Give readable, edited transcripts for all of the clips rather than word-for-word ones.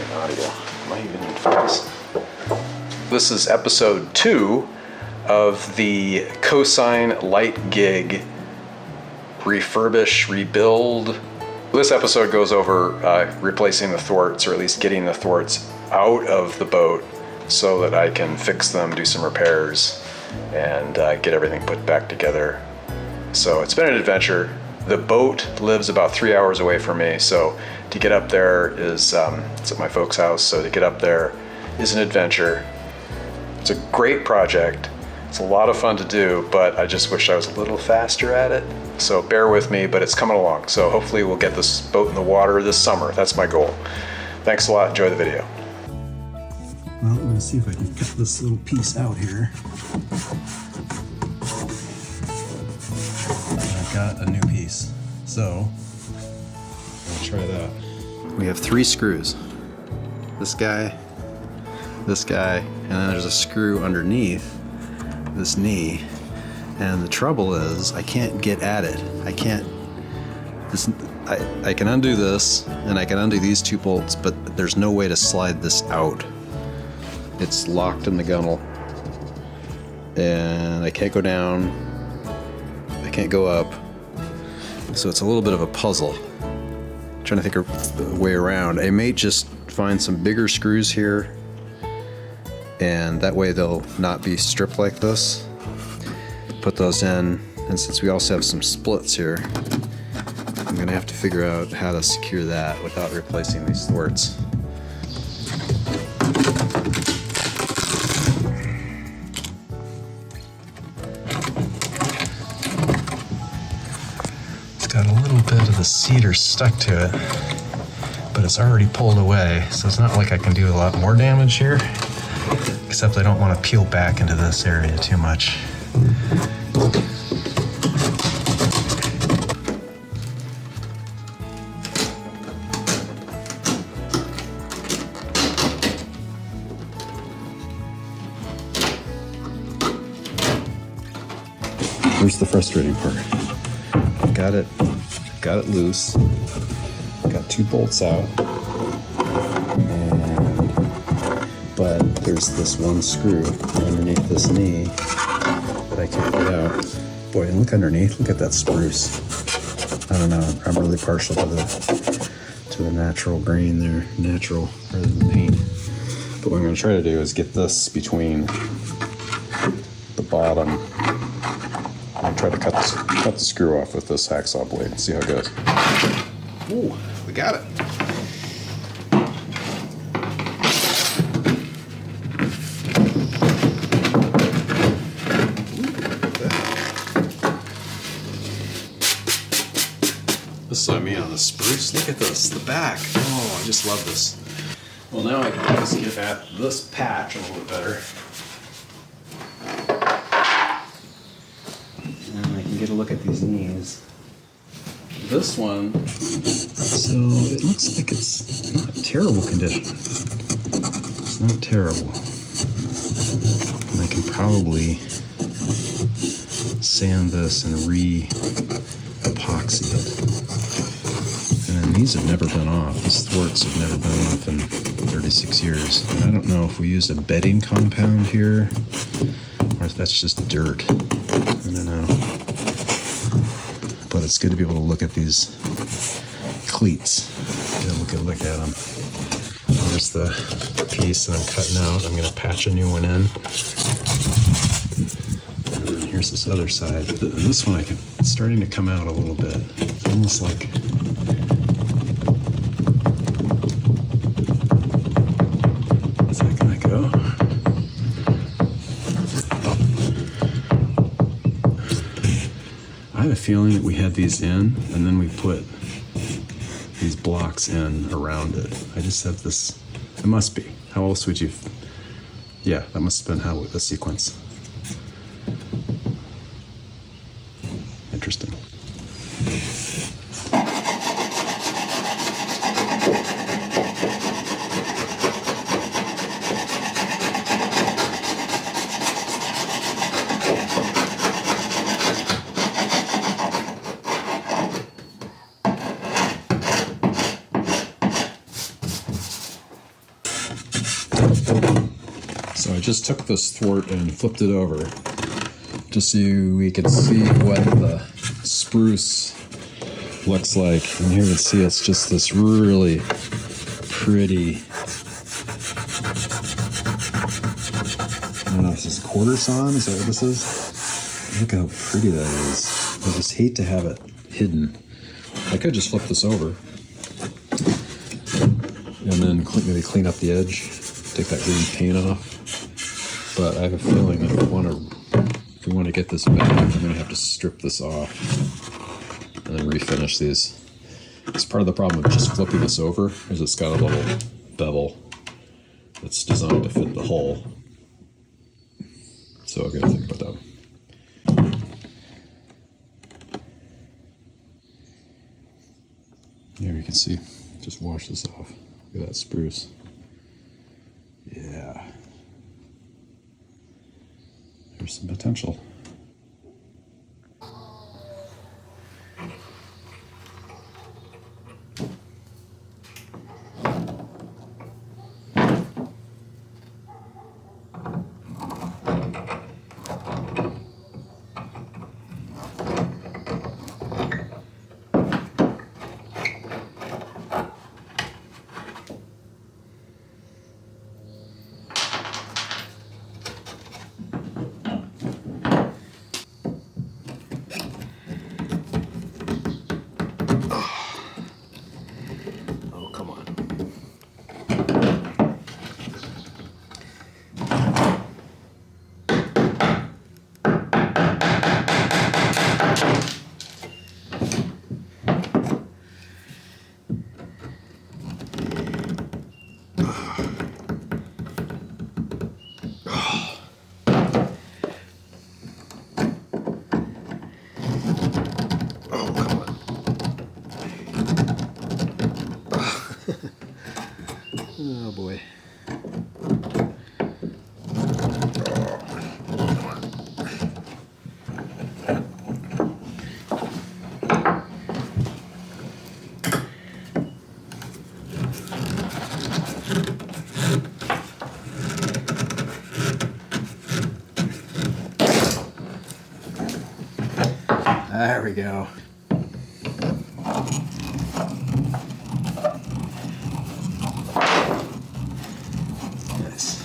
in audio. Might even need focus. This is episode 2 of the Cosine light gig refurbish, rebuild. This episode goes over replacing the thwarts, or at least getting the thwarts out of the boat so that I can fix them, do some repairs, and get everything put back together. So it's been an adventure. The boat lives about 3 hours away from me, so to get up there is, it's at my folks' house, so to get up there is an adventure. It's a great project. It's a lot of fun to do, but I just wish I was a little faster at it. So bear with me, but it's coming along. So hopefully we'll get this boat in the water this summer. That's my goal. Thanks a lot. Enjoy the video. Well, I'm going to see if I can cut this little piece out here. I've got a new piece, so I'll try that. We have 3 screws. This guy, and then there's a screw underneath this knee. And the trouble is, I can't get at it. I can undo this, and I can undo these 2 bolts, but there's no way to slide this out. It's locked in the gunnel, and I can't go down, I can't go up, so it's a little bit of a puzzle. I'm trying to think of the way around. I may just find some bigger screws here, and that way they'll not be stripped like this. Put those in, and since we also have some splits here, I'm gonna have to figure out how to secure that without replacing these thwarts. It's got a little bit of the cedar stuck to it, but it's already pulled away, so it's not like I can do a lot more damage here, except I don't want to peel back into this area too much. Here's the frustrating part. Got it loose. Got 2 bolts out, but there's this one screw underneath this knee that I can't get out. Boy, and look underneath. Look at that spruce. I don't know. I'm really partial to the natural green there, natural rather than paint. But what I'm going to try to do is get this between the bottom. I'll try to cut the screw off with this hacksaw blade and see how it goes. Ooh, we got it. This is what I mean on the spruce. Look at this, the back. Oh, I just love this. Well, now I can just get at this patch a little bit better. Get a look at these knees. This one, so it looks like it's not terrible condition. It's not terrible. And I can probably sand this and re-epoxy it. And then these have never been off. These thwarts have never been off in 36 years. And I don't know if we used a bedding compound here or if that's just dirt. I don't know. But it's good to be able to look at these cleats. Get a look at them. There's the piece that I'm cutting out. I'm going to patch a new one in. And then here's this other side. This one it's starting to come out a little bit. It's almost like is that going to go? I have a feeling that we had these in, and then we put these blocks in around it. I just have this. It must be. How else would you? Yeah, that must have been how the sequence. Interesting. So I just took this thwart and flipped it over just so we could see what the spruce looks like. And here you can see it's just this really pretty, I don't know if this is quarter sawn, is that what this is? Look how pretty that is. I just hate to have it hidden. I could just flip this over and then maybe clean up the edge, take that green paint off. But I have a feeling if we want to get this back, I'm going to have to strip this off and then refinish these. It's part of the problem with just flipping this over is it's got a little bevel that's designed to fit the hole. So I've got to think about that. Here you can see, just wash this off. Look at that spruce. Yeah. There's some potential. Oh boy. There we go. Nice.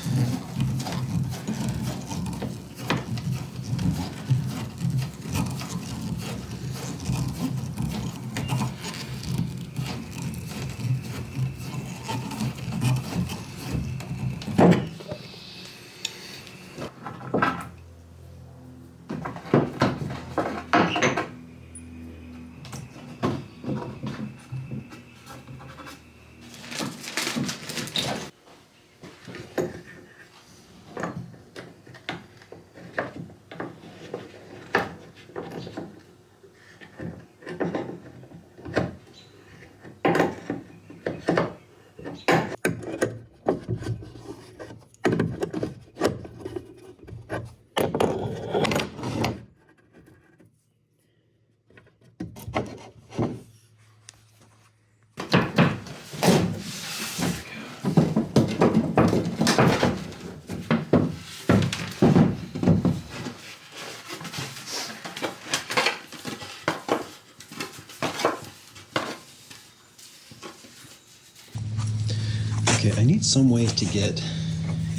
Okay, I need some way to get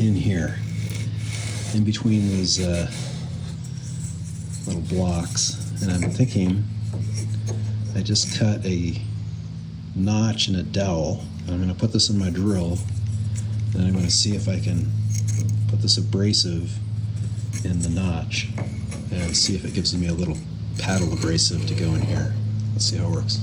in here, in between these little blocks, and I'm thinking I just cut a notch and a dowel. I'm going to put this in my drill, and I'm going to see if I can put this abrasive in the notch and see if it gives me a little paddle abrasive to go in here. Let's see how it works.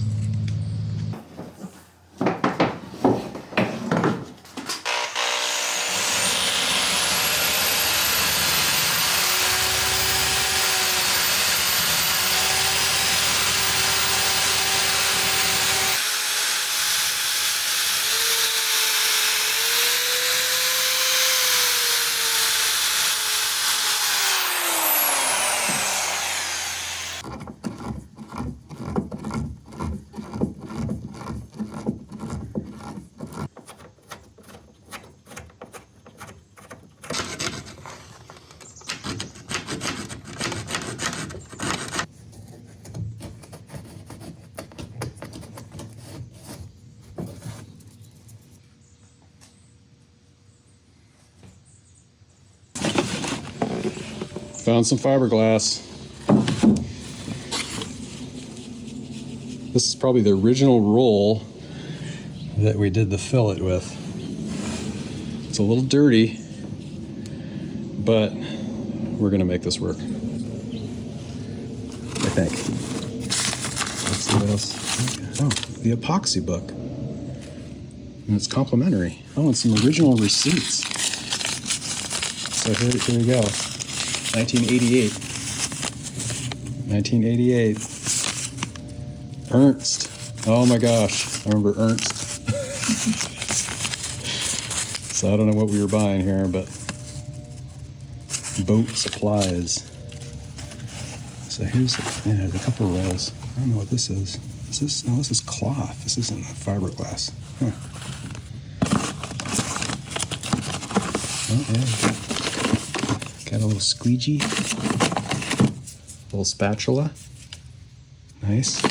Found some fiberglass. This is probably the original roll that we did the fillet with. It's a little dirty, but we're gonna make this work, I think. Let's see what else. Oh, the epoxy book. And it's complimentary. Oh, and some original receipts. So here we go. 1988. 1988. Ernst. Oh my gosh. I remember Ernst. So I don't know what we were buying here, but boat supplies. So here's there's a couple of rolls. I don't know what this is. Is this? No, this is cloth. This isn't fiberglass. Huh. Oh yeah. Got a little squeegee. Little spatula. Nice.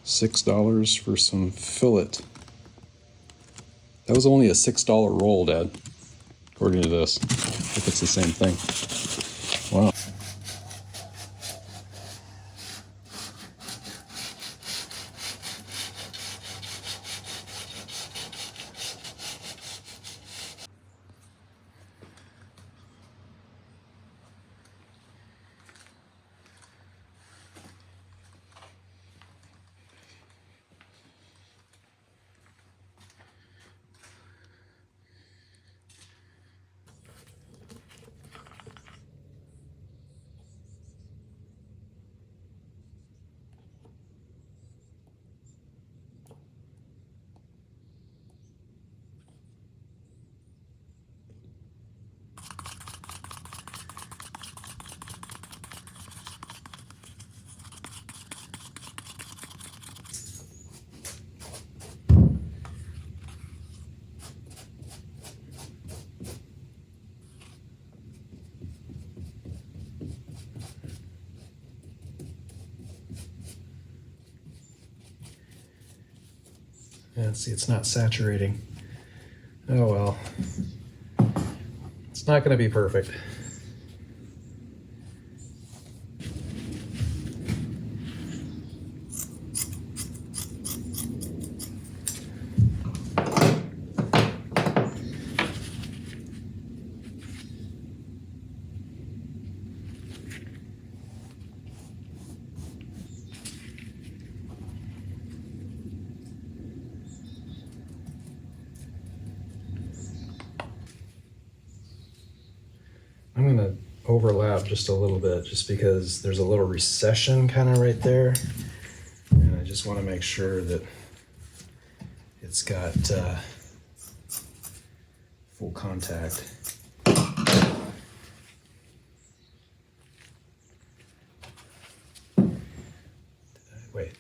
$6 for some fillet. That was only a $6 roll, Dad, according to this, if it's the same thing. Wow. Yeah, see, it's not saturating. Oh well. It's not going to be perfect. I'm gonna overlap just a little bit just because there's a little recession kind of right there. And I just want to make sure that it's got full contact. Wait.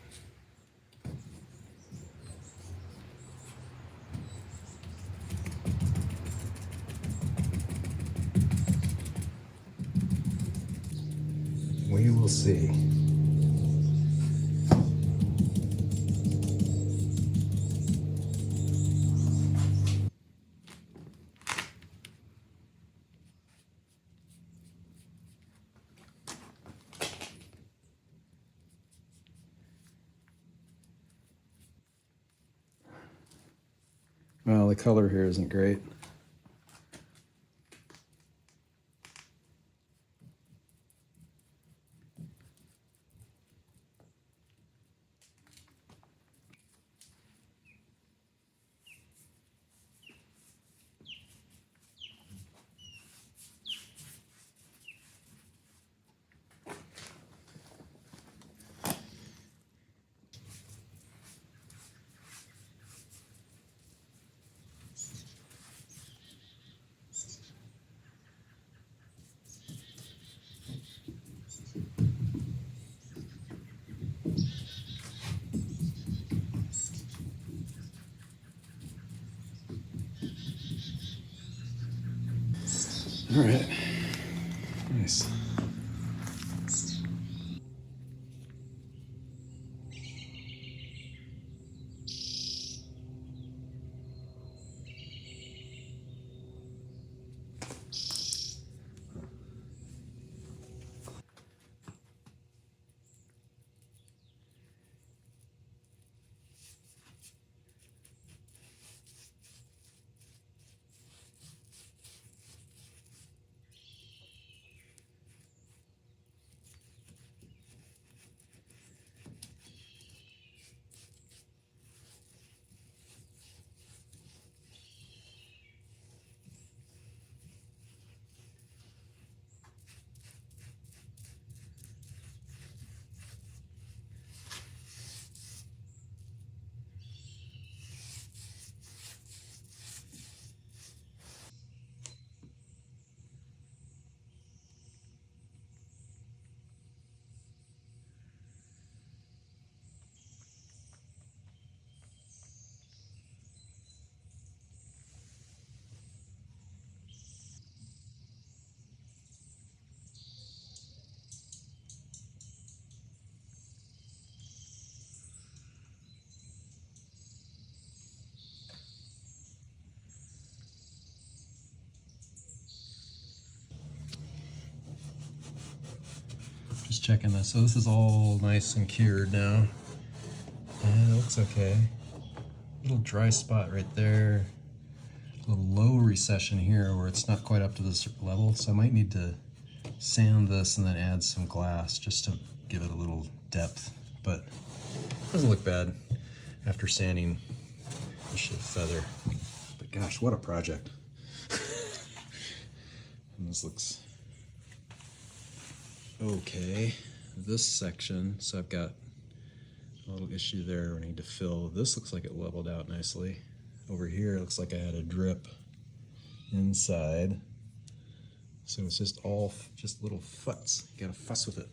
We will see. Well, the color here isn't great. All right, nice. checking this. So this is all nice and cured now. And it looks okay. Little dry spot right there. A little low recession here where it's not quite up to this level. So I might need to sand this and then add some glass just to give it a little depth. But it doesn't look bad after sanding the feather. But gosh, what a project. And this looks okay. This section, so I've got a little issue there I need to fill. This looks like it leveled out nicely. Over here it looks like I had a drip inside. So it's just all just little futs. You gotta fuss with it.